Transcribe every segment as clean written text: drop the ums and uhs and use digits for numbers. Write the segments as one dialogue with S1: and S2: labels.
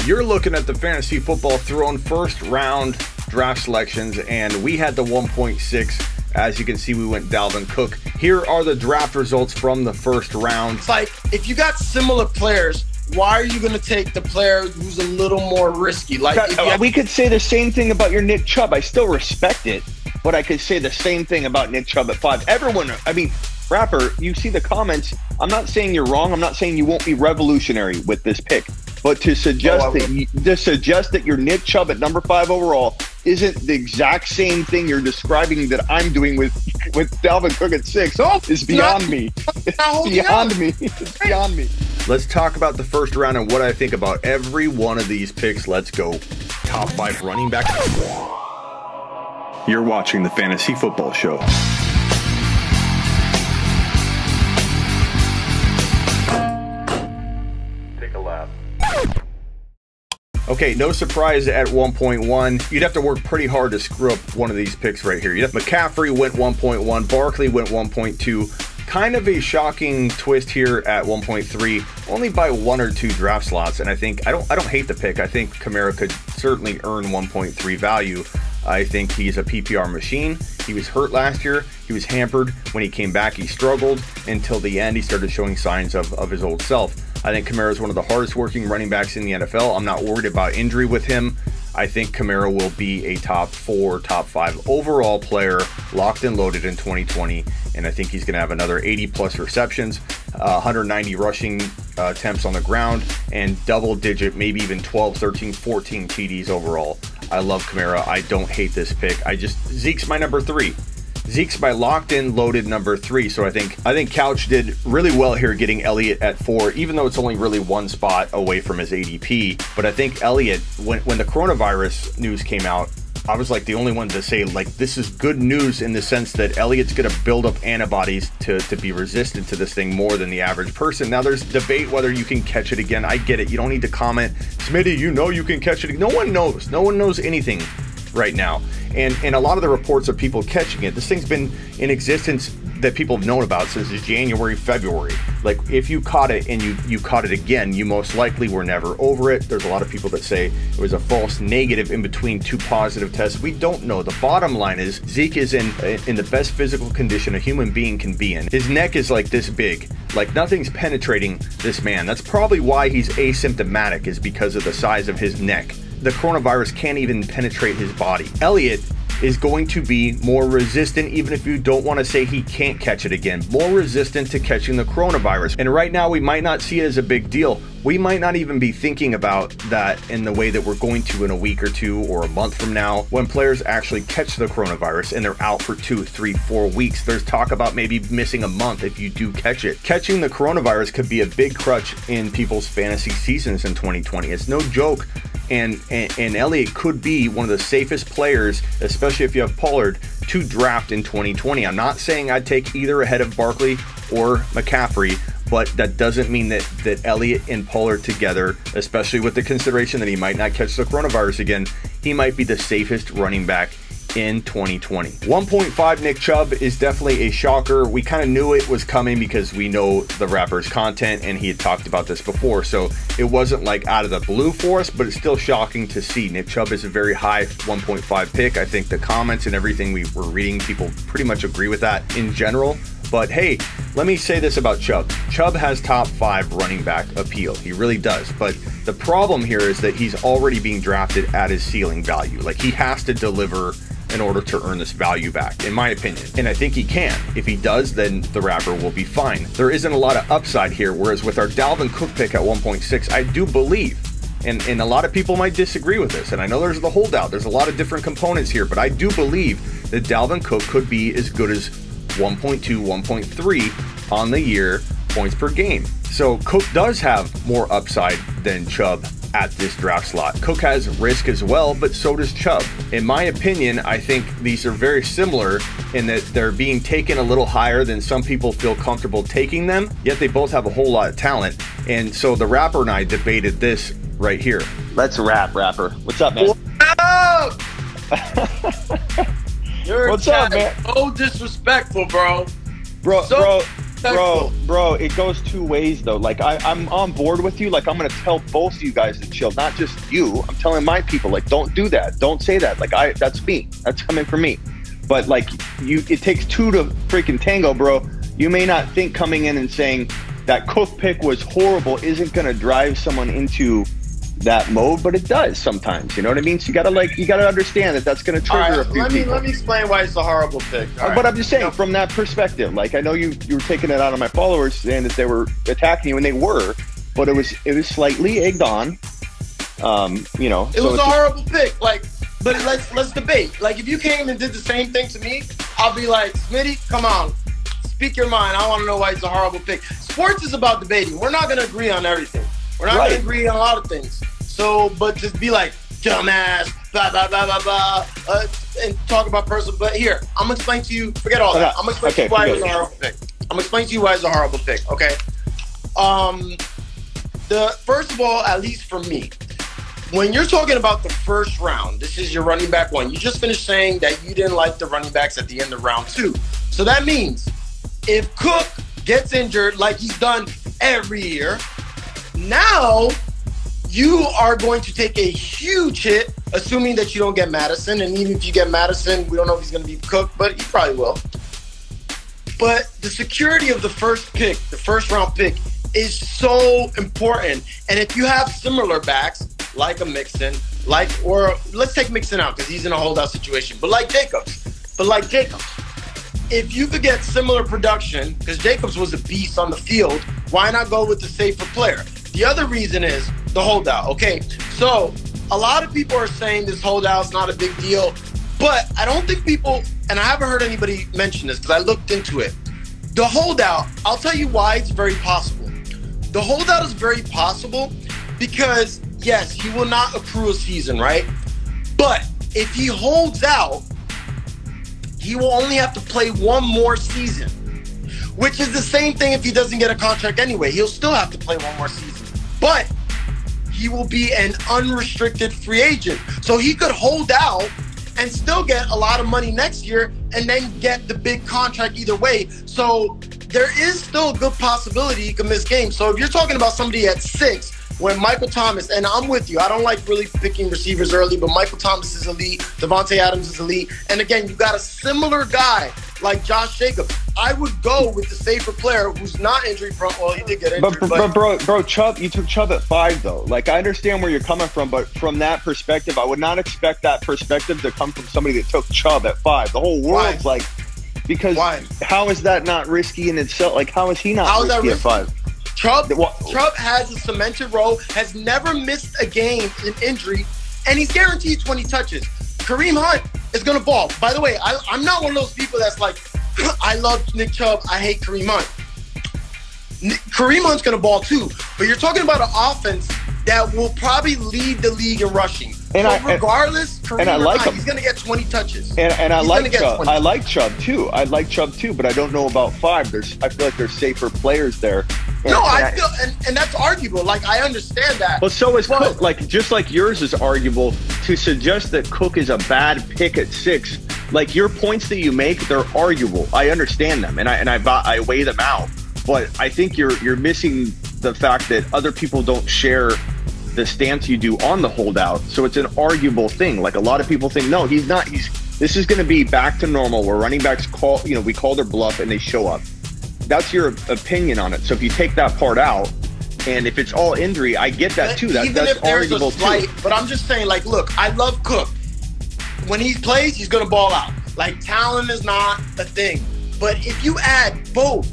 S1: You're looking at the Fantasy Football Throne first round draft selections, and we had the 1.6. As you can see, we went Dalvin Cook. Here are the draft results from the first round.
S2: It's like, if you got similar players, why are you going to take the player who's a little more risky? Like,
S3: we could say the same thing about your Nick Chubb. I still respect it, but I could say the same thing about Nick Chubb at 5. Everyone, I mean, Rapper, you see the comments. I'm not saying you're wrong. I'm not saying you won't be revolutionary with this pick. But to suggest that your Nick Chubb at number 5 overall isn't the exact same thing you're describing that I'm doing with Dalvin Cook at 6 is beyond me. It's beyond me. It's beyond me.
S1: Let's talk about the first round and what I think about every one of these picks. Let's go. Top 5 running backs.
S4: You're watching the Fantasy Football Show.
S1: Take a lap. Okay, no surprise at 1.1. You'd have to work pretty hard to screw up one of these picks right here. McCaffrey went 1.1. Barkley went 1.2. Kind of a shocking twist here at 1.3, only by 1 or 2 draft slots. And I think I don't hate the pick. I think Kamara could certainly earn 1.3 value. I think he's a PPR machine. He was hurt last year. He was hampered. When he came back, he struggled until the end. He started showing signs of his old self. I think Kamara is one of the hardest working running backs in the NFL. I'm not worried about injury with him. I think Kamara will be a top 4, top 5 overall player, locked and loaded in 2020. And I think he's going to have another 80 plus receptions, 190 rushing attempts on the ground, and double digit, maybe even 12, 13, 14 TDs overall. I love Kamara. I don't hate this pick. Zeke's my number 3. Zeke's my locked in, loaded number 3. So I think Couch did really well here getting Elliott at 4, even though it's only really 1 spot away from his ADP. But I think Elliott, when the coronavirus news came out, I was like the only one to say, like, this is good news in the sense that Elliott's going to build up antibodies to be resistant to this thing more than the average person. Now, there's debate whether you can catch it again. I get it. You don't need to comment, Smitty, you know you can catch it. No one knows. No one knows anything right now. And a lot of the reports of people catching it, this thing's been in existence that people have known about since January, February. Like, if you caught it and you caught it again, you most likely were never over it. There's a lot of people that say it was a false negative in between 2 positive tests. We don't know. The bottom line is Zeke is in the best physical condition a human being can be in. His neck is like this big. Like, nothing's penetrating this man. That's probably why he's asymptomatic, is because of the size of his neck. The coronavirus can't even penetrate his body. Elliott is going to be more resistant, even if you don't want to say he can't catch it again, more resistant to catching the coronavirus. And right now, we might not see it as a big deal. We might not even be thinking about that in the way that we're going to in a week or 2 or a month from now, when players actually catch the coronavirus and they're out for 2, 3, 4 weeks. There's talk about maybe missing a month if you do catch it. Catching the coronavirus could be a big crutch in people's fantasy seasons in 2020. It's no joke. And Elliott could be one of the safest players, especially if you have Pollard, to draft in 2020. I'm not saying I'd take either ahead of Barkley or McCaffrey, but that doesn't mean that Elliott and Pollard together, especially with the consideration that he might not catch the coronavirus again, he might be the safest running back in 2020. 1.5 Nick Chubb is definitely a shocker. We kind of knew it was coming because we know the rapper's content and he had talked about this before, so it wasn't like out of the blue for us, but it's still shocking to see. Nick Chubb is a very high 1.5 pick. I think the comments and everything we were reading, people pretty much agree with that in general. But hey, let me say this about Chubb. Chubb has top 5 running back appeal. He really does. But the problem here is that he's already being drafted at his ceiling value. Like, he has to deliver in order to earn this value back, in my opinion. And I think he can. If he does, then the rapper will be fine. There isn't a lot of upside here, whereas with our Dalvin Cook pick at 1.6, I do believe, and a lot of people might disagree with this, and I know there's the holdout, there's a lot of different components here, but I do believe that Dalvin Cook could be as good as 1.2, 1.3 on the year points per game. So Cook does have more upside than Chubb at this draft slot. Cook has risk as well, but so does Chubb. In my opinion, I think these are very similar in that they're being taken a little higher than some people feel comfortable taking them, yet they both have a whole lot of talent. And so the rapper and I debated this right here.
S3: Let's rap, rapper. What's up, man?
S2: You're
S3: What's up, man?
S2: So disrespectful, bro.
S3: Bro, Bro, it goes two ways though. Like I'm on board with you. Like I'm gonna tell both of you guys to chill, not just you. I'm telling my people, like, don't do that. Don't say that. Like that's me. That's coming from me. But like it takes two to freaking tango, bro. You may not think coming in and saying that Cook pick was horrible isn't gonna drive someone into that mode, but it does sometimes. You know what I mean? So you gotta understand that that's gonna trigger a few people.
S2: Let me explain why it's a horrible pick.
S3: But I'm just saying, from that perspective, like I know you were taking it out on my followers saying that they were attacking you, and they were, but it was slightly egged on. You know,
S2: it was a horrible pick. Like, but let's debate. Like, if you came and did the same thing to me, I'll be like, Smitty, come on, speak your mind. I want to know why it's a horrible pick. Sports is about debating. We're not gonna agree on everything. We're not gonna agree on a lot of things. So, but just be like, dumbass, blah, blah, blah, blah, blah, and talk about personal. But here, I'm going to explain to you, forget all that. I'm going to explain to you why it was a horrible pick. I'm going to explain to you why it's a horrible pick, okay? First of all, at least for me, when you're talking about the first round, this is your running back one. You just finished saying that you didn't like the running backs at the end of round 2. So that means if Cook gets injured like he's done every year, now you are going to take a huge hit, assuming that you don't get Madison. And even if you get Madison, we don't know if he's going to be Cook, but he probably will. But the security of the first pick, the first round pick, is so important. And if you have similar backs, like a Mixon, or let's take Mixon out because he's in a holdout situation, but like Jacobs, if you could get similar production, because Jacobs was a beast on the field, why not go with the safer player? The other reason is the holdout. Okay, so a lot of people are saying this holdout is not a big deal, but I don't think people, and I haven't heard anybody mention this because I looked into it. The holdout, I'll tell you why it's very possible. The holdout is very possible because, yes, he will not accrue a season, right? But if he holds out, he will only have to play one more season, which is the same thing if he doesn't get a contract anyway. He'll still have to play one more season. But he will be an unrestricted free agent. So he could hold out and still get a lot of money next year and then get the big contract either way. So there is still a good possibility he could miss games. So if you're talking about somebody at 6, when Michael Thomas, and I'm with you, I don't like really picking receivers early, but Michael Thomas is elite, Davante Adams is elite, and again, you got a similar guy like Josh Jacobs. I would go with the safer player who's not injury prone. Well, he did get injured.
S3: But bro, Chubb, you took Chubb at 5 though. Like I understand where you're coming from, but from that perspective, I would not expect that perspective to come from somebody that took Chubb at 5. The whole world's like, because how is that not risky in itself? Like how is he not risky at 5?
S2: Chubb has a cemented role, has never missed a game in injury, and he's guaranteed 20 touches. Kareem Hunt is going to ball. By the way, I'm not one of those people that's like, I love Nick Chubb, I hate Kareem Hunt. Kareem Hunt's going to ball too, but you're talking about an offense that will probably lead the league in rushing. And regardless, Kareem or not, he's going to get 20 touches.
S3: And I like Chubb. I like Chubb too. But I don't know about 5. I feel like there's safer players there.
S2: And that's arguable. Like I understand that.
S3: Well, so is Cook. Like just like yours is arguable. To suggest that Cook is a bad pick at 6, like your points that you make, they're arguable. I understand them, and I weigh them out. But I think you're missing the fact that other people don't share the stance you do on the holdout. So it's an arguable thing. Like a lot of people think, no, he's not. This is going to be back to normal where running backs we call their bluff and they show up. That's your opinion on it. So if you take that part out, and if it's all injury, I get that too. That's arguable too.
S2: But I'm just saying, like, look, I love Cook. When he plays, he's going to ball out. Like, talent is not a thing. But if you add both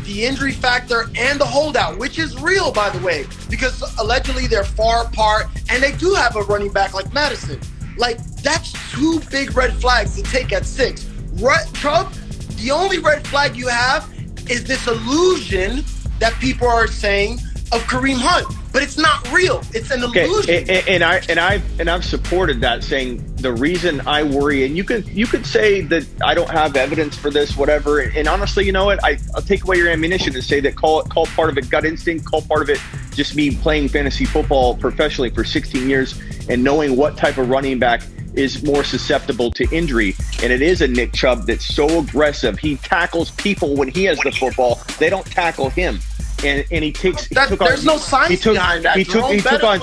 S2: the injury factor and the holdout, which is real, by the way, because allegedly they're far apart, and they do have a running back like Madison. Like, that's 2 big red flags to take at 6. Chubb, the only red flag you have is this illusion that people are saying of Kareem Hunt, but it's not real. It's an illusion.
S3: And I've supported that, saying the reason I worry, and you could say that I don't have evidence for this, whatever. And honestly, you know what? I'll take away your ammunition and say that call part of it gut instinct, call part of it just me playing fantasy football professionally for 16 years and knowing what type of running back is more susceptible to injury, and it is a Nick Chubb that's so aggressive. He tackles people when he has the football. They don't tackle him. And he takes.
S2: There's no science behind that.
S3: He took on.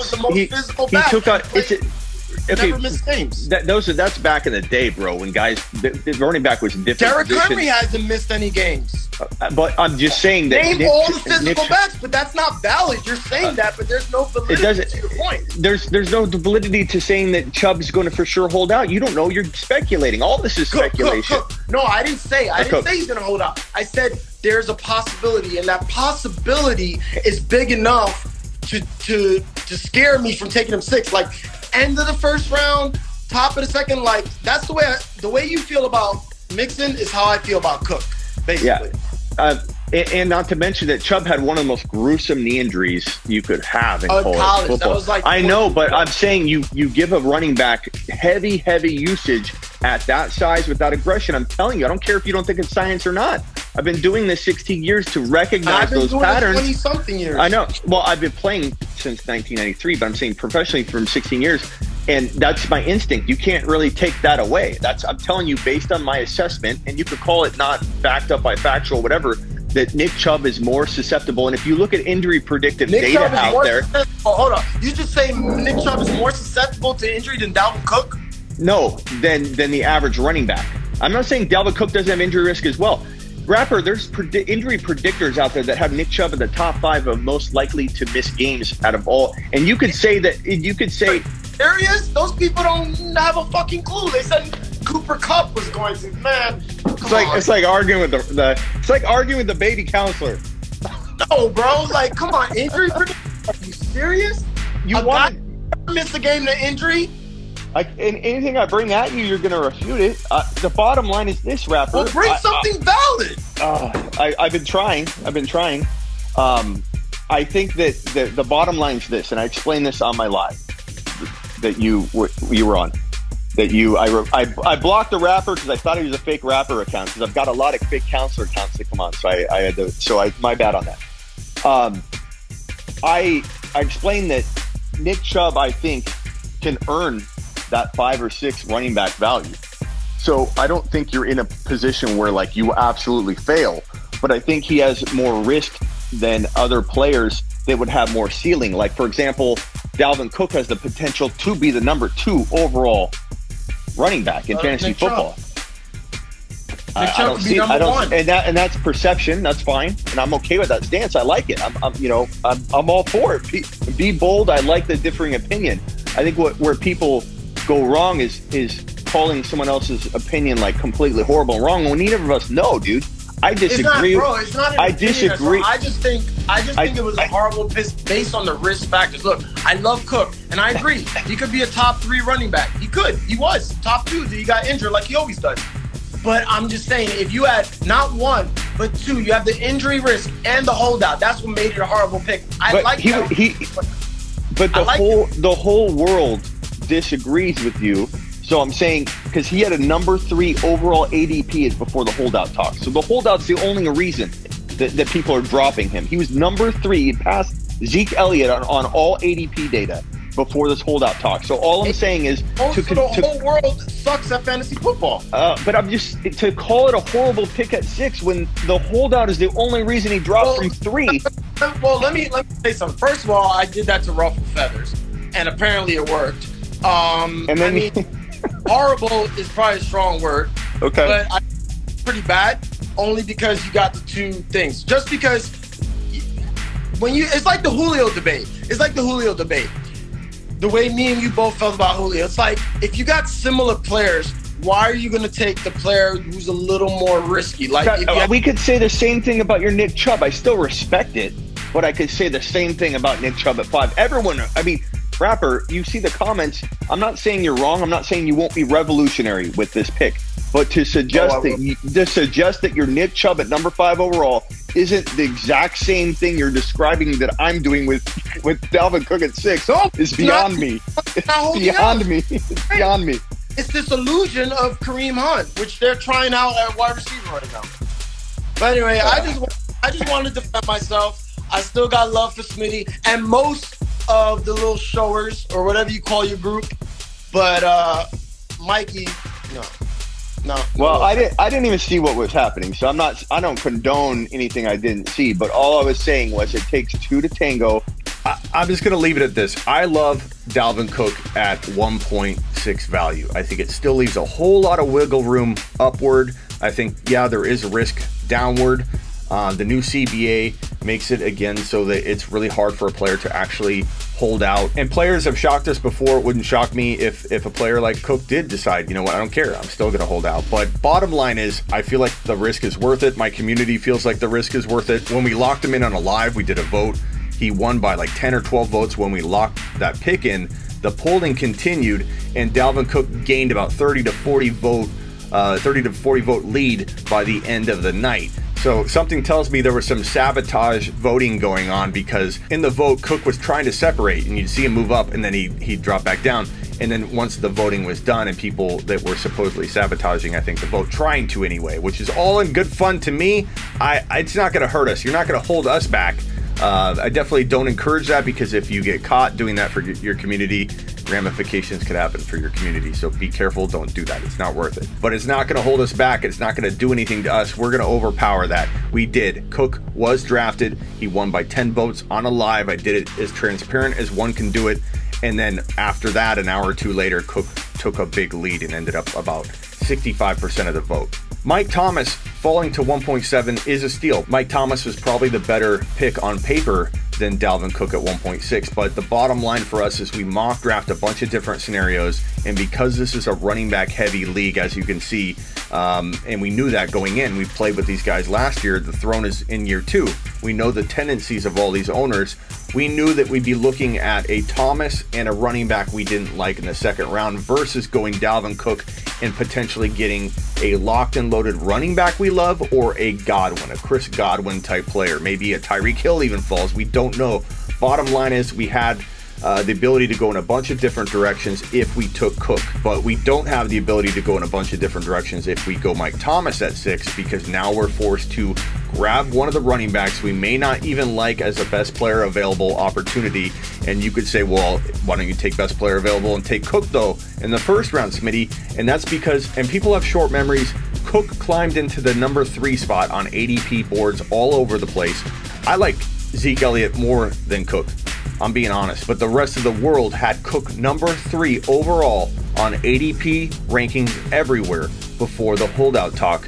S2: Never missed games.
S3: That's back in the day, bro. When guys, the running back was different.
S2: Derrick Henry hasn't missed any games.
S3: But I'm just saying that.
S2: Name all the physical backs, but that's not valid. You're saying that, but there's no validity to your point.
S3: There's no validity to saying that Chubb's going to for sure hold out. You don't know. You're speculating. All this is speculation.
S2: No, I didn't say. I didn't say he's going to hold out. I said there's a possibility, and that possibility is big enough to scare me from taking him 6. Like, end of the first round, top of the second. Like, that's the way you feel about Mixon is how I feel about Cook, basically.
S3: Yeah. And not to mention that Chubb had one of the most gruesome knee injuries you could have in college football.
S2: That was like
S3: I know, but I'm saying you give a running back heavy usage at that size with that aggression. I'm telling you, I don't care if you don't think it's science or not. I've been doing this 16 years to recognize those patterns.
S2: 20-something years.
S3: I know. Well, I've been playing since 1993, but I'm saying professionally from 16 years, and that's my instinct. You can't really take that away. I'm telling you based on my assessment, and you could call it not backed up by factual, whatever, that Nick Chubb is more susceptible. And if you look at injury predictive data out there.
S2: Hold on. You just say Nick Chubb is more susceptible to injury than Dalvin Cook?
S3: No, than the average running back. I'm not saying Dalvin Cook doesn't have injury risk as well. Rapper, there's injury predictors out there that have Nick Chubb in the top 5 of most likely to miss games out of all. And you could say that. You could say.
S2: Serious? Those people don't have a fucking clue. They said Cooper Kupp was going to. Man,
S3: it's like arguing with it's like arguing with the baby counselor.
S2: No, bro. Like, come on, injury predictors? Are you serious?
S3: You want
S2: to miss a game to injury?
S3: And anything I bring at you, you're going to refute it. The bottom line is this, Rapper.
S2: Well, bring something valid.
S3: I've been trying. I think that the bottom line is this, and I explained this on my live that you were on. I blocked the Rapper because I thought he was a fake Rapper account because I've got a lot of fake counselor accounts that come on. So I had to. So my bad on that. I explained that Nick Chubb, I think, can earn that 5 or 6 running back value. So I don't think you're in a position where like you absolutely fail, but I think he has more risk than other players that would have more ceiling. Like, for example, Dalvin Cook has the potential to be the number 2 overall running back in fantasy football.
S2: Nick Chubb could be number 1.
S3: And that's perception. That's fine, and I'm okay with that stance. I like it. I'm all for it. Be bold. I like the differing opinion. I think where people go wrong is calling someone else's opinion like completely horrible and wrong when neither of us know, dude. I disagree.
S2: It's not
S3: I disagree.
S2: I just think it was a horrible piss based on the risk factors. Look, I love Cook, and I agree. He could be a top 3 running back. He could. He was top 2. He got injured like he always does. But I'm just saying, if you had not 1 but 2, you have the injury risk and the holdout. That's what made it a horrible pick. But
S3: the whole world disagrees with you. So I'm saying, because he had a number 3 overall ADP before the holdout talk. So the holdout's the only reason that people are dropping him. He was number 3. He passed Zeke Elliott on all ADP data before this holdout talk. So all I'm saying is
S2: the whole world sucks at fantasy football.
S3: But I'm just to call it a horrible pick at 6 when the holdout is the only reason he dropped from 3.
S2: Well, let me say something. First of all, I did that to ruffle feathers, and apparently it worked. Horrible is probably a strong word.
S3: Okay.
S2: But pretty bad, only because you got the 2 things. Just because it's like the Julio debate. The way me and you both felt about Julio. It's like, if you got similar players, why are you going to take the player who's a little more risky? Like,
S3: we could say the same thing about your Nick Chubb. I still respect it, but I could say the same thing about Nick Chubb at 5. Everyone, Rapper, you see the comments. I'm not saying you're wrong. I'm not saying you won't be revolutionary with this pick. But to suggest that your Nick Chubb at number 5 overall isn't the exact same thing you're describing that I'm doing with Dalvin Cook at 6 is beyond me. It's beyond me. It's beyond me.
S2: It's this illusion of Kareem Hunt, which they're trying out at wide receiver right now. But anyway, I just wanted to defend myself. I still got love for Smitty and most of the little showers or whatever you call your group. But Mikey, no.
S3: Well, I didn't even see what was happening, so I don't condone anything I didn't see. But all I was saying was it takes two to tango.
S1: I'm just going to leave it at this. I love Dalvin Cook at 1.6 value. I think it still leaves a whole lot of wiggle room upward. I think, yeah, there is risk downward. The new CBA makes it, again, so that it's really hard for a player to actually hold out. And players have shocked us before. It wouldn't shock me if a player like Cook did decide, you know what, I don't care, I'm still going to hold out. But bottom line is, I feel like the risk is worth it. My community feels like the risk is worth it. When we locked him in on a live, we did a vote. He won by like 10 or 12 votes when we locked that pick in. The polling continued, and Dalvin Cook gained about 30 to 40 vote lead by the end of the night. So something tells me there was some sabotage voting going on, because in the vote, Cook was trying to separate, and you'd see him move up, and then he dropped back down. And then once the voting was done, and people that were supposedly sabotaging, I think, the vote, trying to anyway, which is all in good fun to me. It's not going to hurt us. You're not going to hold us back. I definitely don't encourage that, because if you get caught doing that for your community, ramifications could happen for your community. So be careful. Don't do that. It's not worth it. But it's not going to hold us back. It's not going to do anything to us. We're going to overpower that. We did. Cook was drafted. He won by 10 votes on a live. I did it as transparent as one can do it. And then after that, an hour or two later, Cook took a big lead and ended up about 65% of the vote. Mike Thomas falling to 1.7 is a steal. Mike Thomas was probably the better pick on paper than Dalvin Cook at 1.6, but the bottom line for us is we mock draft a bunch of different scenarios, and because this is a running back heavy league, as you can see, and we knew that going in, we played with these guys last year, the throne is in year 2. We know the tendencies of all these owners. We knew that we'd be looking at a Thomas and a running back we didn't like in the second round versus going Dalvin Cook and potentially getting a locked and loaded running back we love, or a Godwin, a Chris Godwin type player. Maybe a Tyreek Hill even falls. We don't know. Bottom line is we had the ability to go in a bunch of different directions if we took Cook, but we don't have the ability to go in a bunch of different directions if we go Mike Thomas at 6, because now we're forced to grab one of the running backs we may not even like as a best player available opportunity. And you could say, well, why don't you take best player available and take Cook though in the first round, Smitty? And that's because, and people have short memories, Cook climbed into the number 3 spot on ADP boards all over the place. I like Zeke Elliott more than Cook, I'm being honest, but the rest of the world had Cook number 3 overall on ADP rankings everywhere before the holdout talk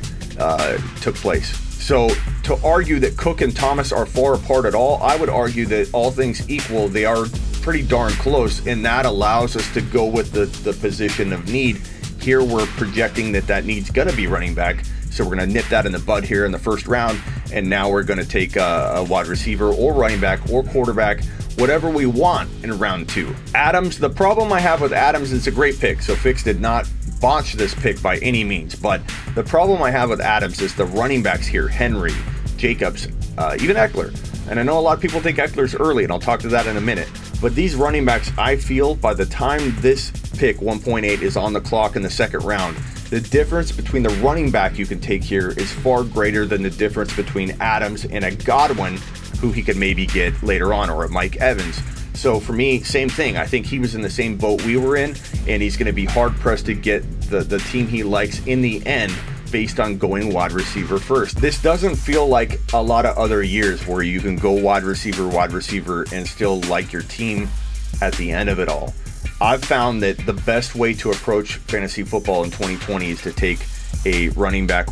S1: took place. So to argue that Cook and Thomas are far apart at all, I would argue that all things equal, they are pretty darn close, and that allows us to go with the position of need. Here we're projecting that need's going to be running back, so we're going to nip that in the bud here in the first round, and now we're going to take a wide receiver or running back or quarterback, whatever we want in round 2. Adams, the problem I have with Adams, it's a great pick, so Fix did not botch this pick by any means, but the problem I have with Adams is the running backs here, Henry, Jacobs, even Ekeler. And I know a lot of people think Eckler's early, and I'll talk to that in a minute, but these running backs, I feel by the time this pick 1.8 is on the clock in the second round, the difference between the running back you can take here is far greater than the difference between Adams and a Godwin, who he could maybe get later on, or a Mike Evans. So for me, same thing. I think he was in the same boat we were in, and he's going to be hard-pressed to get the team he likes in the end based on going wide receiver first. This doesn't feel like a lot of other years where you can go wide receiver, and still like your team at the end of it all. I've found that the best way to approach fantasy football in 2020 is to take a running back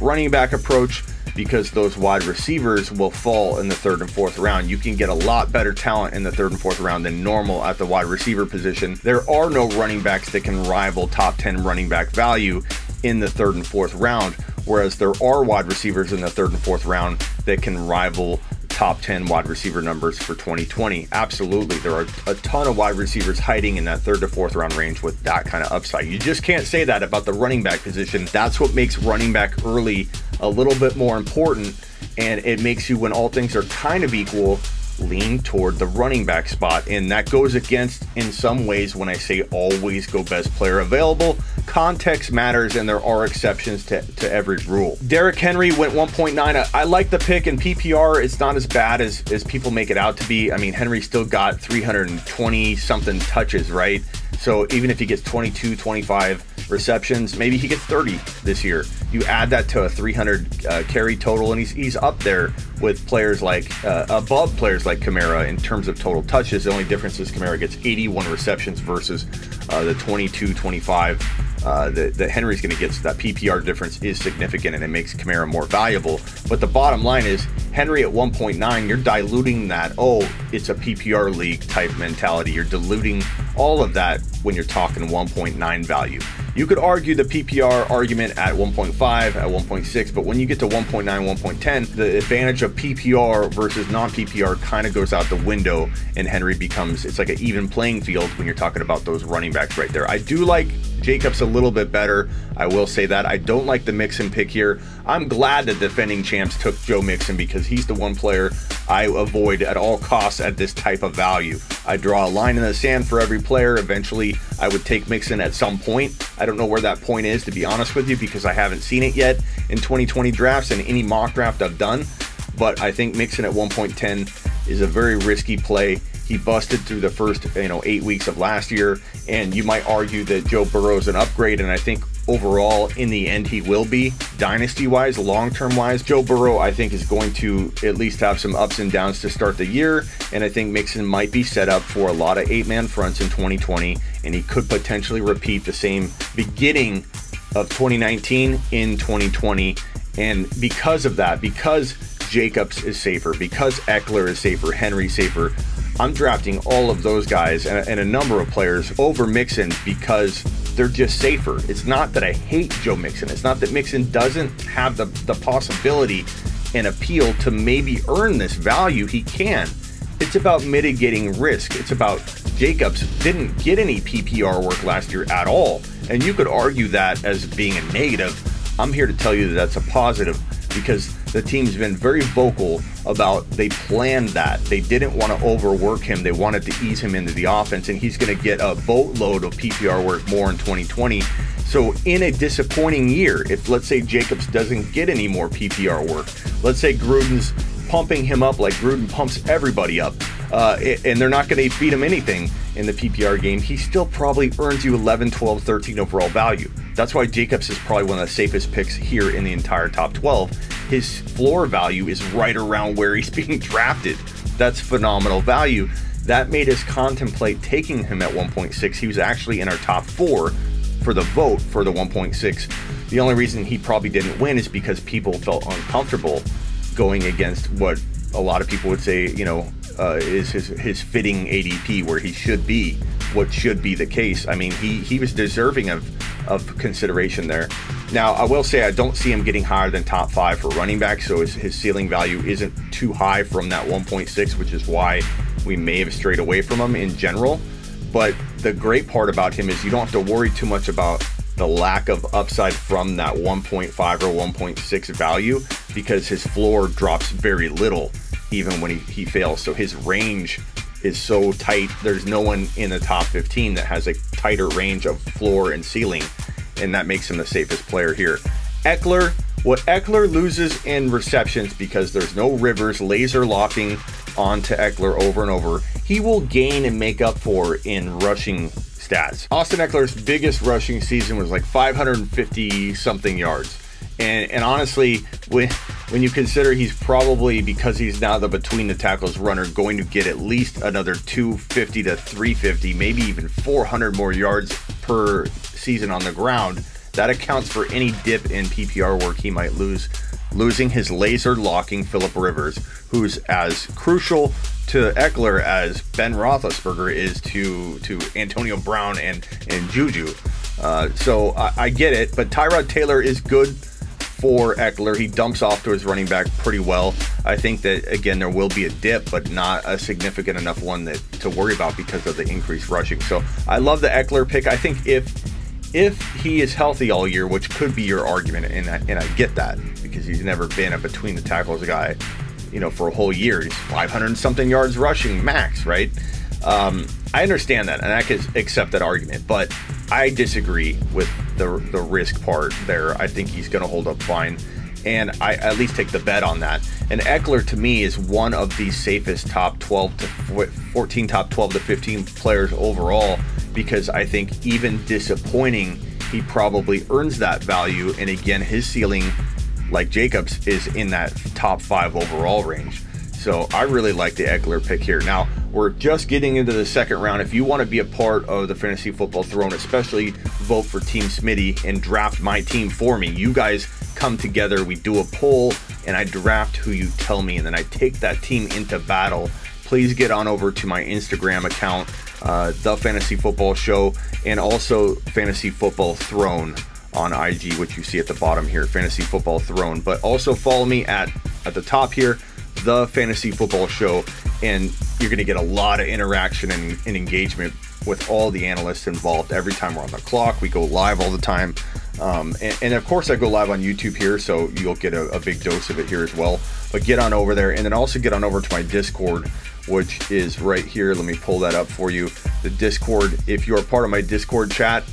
S1: approach, because those wide receivers will fall in the 3rd and 4th round. You can get a lot better talent in the 3rd and 4th round than normal at the wide receiver position. There are no running backs that can rival top 10 running back value in the 3rd and 4th round, whereas there are wide receivers in the 3rd and 4th round that can rival top 10 wide receiver numbers for 2020. Absolutely, there are a ton of wide receivers hiding in that 3rd to 4th round range with that kind of upside. You just can't say that about the running back position. That's what makes running back early a little bit more important, and it makes you, when all things are kind of equal, lean toward the running back spot, and that goes against, in some ways, when I say always go best player available. Context matters, and there are exceptions to every rule. Derrick Henry went 1.9. I like the pick in PPR. It's not as bad as people make it out to be. I mean, Henry still got 320 something touches, right? So even if he gets 22, 25 receptions, maybe he gets 30 this year. You add that to a 300 carry total, and he's up there with players like, above players like Kamara in terms of total touches. The only difference is Kamara gets 81 receptions versus the 22, 25 that Henry's going to get. So that PPR difference is significant, and it makes Kamara more valuable. But the bottom line is Henry at 1.9, you're diluting that, oh, it's a PPR league type mentality. You're diluting all of that when you're talking 1.9 value. You could argue the PPR argument at 1.5, at 1.6, but when you get to 1.9, 1.10, the advantage of PPR versus non-PPR kind of goes out the window, and Henry becomes, it's like an even playing field when you're talking about those running backs right there. I do like Jacobs a little bit better. I will say that. I don't like the Mixon pick here. I'm glad the defending champs took Joe Mixon because he's the one player I avoid at all costs at this type of value. I draw a line in the sand for every player. Eventually, I would take Mixon at some point. I don't know where that point is, to be honest with you, because I haven't seen it yet in 2020 drafts and any mock draft I've done. But I think Mixon at 1.10 is a very risky play. He busted through the first 8 weeks of last year, and you might argue that Joe Burrow is an upgrade, and I think overall in the end he will be, dynasty wise, long term wise. Joe Burrow I think is going to at least have some ups and downs to start the year, and I think Mixon might be set up for a lot of 8-man fronts in 2020, and he could potentially repeat the same beginning of 2019 in 2020. And because of that, because Jacobs is safer, because Ekeler is safer, Henry safer, I'm drafting all of those guys and a number of players over Mixon because they're just safer. It's not that I hate Joe Mixon. It's not that Mixon doesn't have the possibility and appeal to maybe earn this value. He can. It's about mitigating risk. It's about Jacobs didn't get any PPR work last year at all. And you could argue that as being a negative. I'm here to tell you that that's a positive because the team's been very vocal about they planned that. They didn't want to overwork him. They wanted to ease him into the offense, and he's going to get a boatload of PPR work more in 2020. So in a disappointing year, if let's say Jacobs doesn't get any more PPR work, let's say Gruden's pumping him up like Gruden pumps everybody up, and they're not going to feed him anything in the PPR game, he still probably earns you 11, 12, 13 overall value. That's why Jacobs is probably one of the safest picks here in the entire top 12. His floor value is right around where he's being drafted. That's phenomenal value. That made us contemplate taking him at 1.6. He was actually in our top 4 for the vote for the 1.6. The only reason he probably didn't win is because people felt uncomfortable going against what a lot of people would say, is his fitting ADP, where he should be, what should be the case. I mean, he was deserving of consideration there. Now, I will say I don't see him getting higher than top 5 for running back, so his ceiling value isn't too high from that 1.6, which is why we may have strayed away from him in general. But the great part about him is you don't have to worry too much about the lack of upside from that 1.5 or 1.6 value, because his floor drops very little even when he fails. So his range is so tight. There's no one in the top 15 that has a tighter range of floor and ceiling, and that makes him the safest player here. Ekeler, what Ekeler loses in receptions, because there's no Rivers laser locking onto Ekeler over and over, he will gain and make up for in rushing stats. Austin Ekeler's biggest rushing season was like 550 something yards. And honestly, when you consider he's probably, because he's now the between the tackles runner, going to get at least another 250 to 350, maybe even 400 more yards per season on the ground, that accounts for any dip in PPR work he might lose, losing his laser locking Phillip Rivers, who's as crucial to Ekeler as Ben Roethlisberger is to Antonio Brown and Juju. So I get it, but Tyrod Taylor is good for Ekeler. He dumps off to his running back pretty well. I think that, again, there will be a dip, but not a significant enough one to worry about because of the increased rushing. So I love the Ekeler pick. I think if he is healthy all year, which could be your argument, and I get that because he's never been a between the tackles guy, you know, for a whole year. He's 500 and something yards rushing max, right? I understand that, and I can accept that argument, but I disagree with the risk part there. I think he's going to hold up fine, and I at least take the bet on that. And Ekeler, to me, is one of the safest top 12 to 14, top 12 to 15 players overall, because I think even disappointing, he probably earns that value. And again, his ceiling, like Jacobs, is in that top 5 overall range. So I really like the Ekeler pick here. Now, we're just getting into the second round. If you want to be a part of the Fantasy Football Throne, especially vote for Team Smitty and draft my team for me, you guys come together, we do a poll, and I draft who you tell me, and then I take that team into battle. Please get on over to my Instagram account, The Fantasy Football Show, and also Fantasy Football Throne on IG, which you see at the bottom here, Fantasy Football Throne. But also follow me at the top here, The Fantasy Football Show, and you're going to get a lot of interaction and engagement with all the analysts involved every time we're on the clock. We go live all the time. And of course, I go live on YouTube here, so you'll get a big dose of it here as well. But get on over there, and then also get on over to my Discord, which is right here. Let me pull that up for you. The Discord, if you are part of my Discord chat,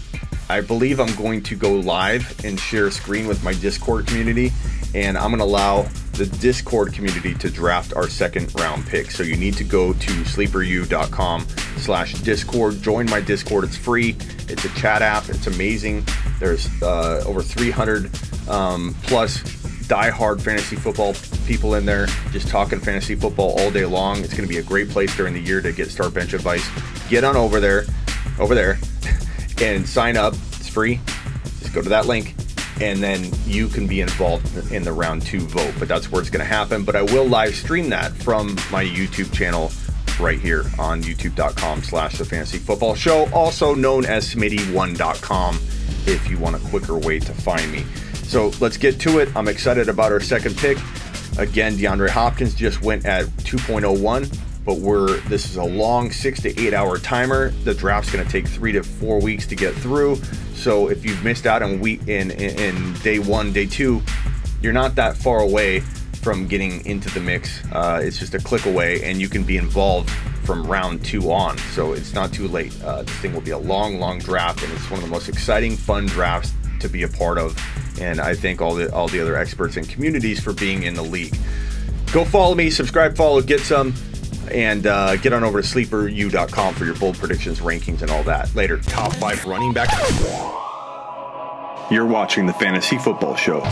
S1: I believe I'm going to go live and share a screen with my Discord community, and I'm going to allow the Discord community to draft our second round pick. So you need to go to sleeperu.com/Discord. Join my Discord. It's free. It's a chat app. It's amazing. There's over 300 plus diehard fantasy football people in there, just talking fantasy football all day long. It's going to be a great place during the year to get start bench advice. Get on over there, and sign up. It's free. Just go to that link, and then you can be involved in the round 2 vote. But that's where it's going to happen. But I will live stream that from my YouTube channel right here on youtube.com/The Fantasy Football Show, also known as Smitty1.com, if you want a quicker way to find me. So let's get to it. I'm excited about our second pick. Again, DeAndre Hopkins just went at 2.01, but this is a long 6 to 8 hour timer. The draft's going to take 3 to 4 weeks to get through. So if you've missed out on in day 1, day 2, you're not that far away from getting into the mix. It's just a click away, and you can be involved from round 2 on. So it's not too late. This thing will be a long draft, and it's one of the most exciting, fun drafts to be a part of. And I thank all the other experts and communities for being in the league. Go follow me, subscribe, follow, get some, and get on over to sleeperu.com for your bold predictions, rankings, and all that. Later, top 5 running back.
S4: You're watching the Fantasy Football Show.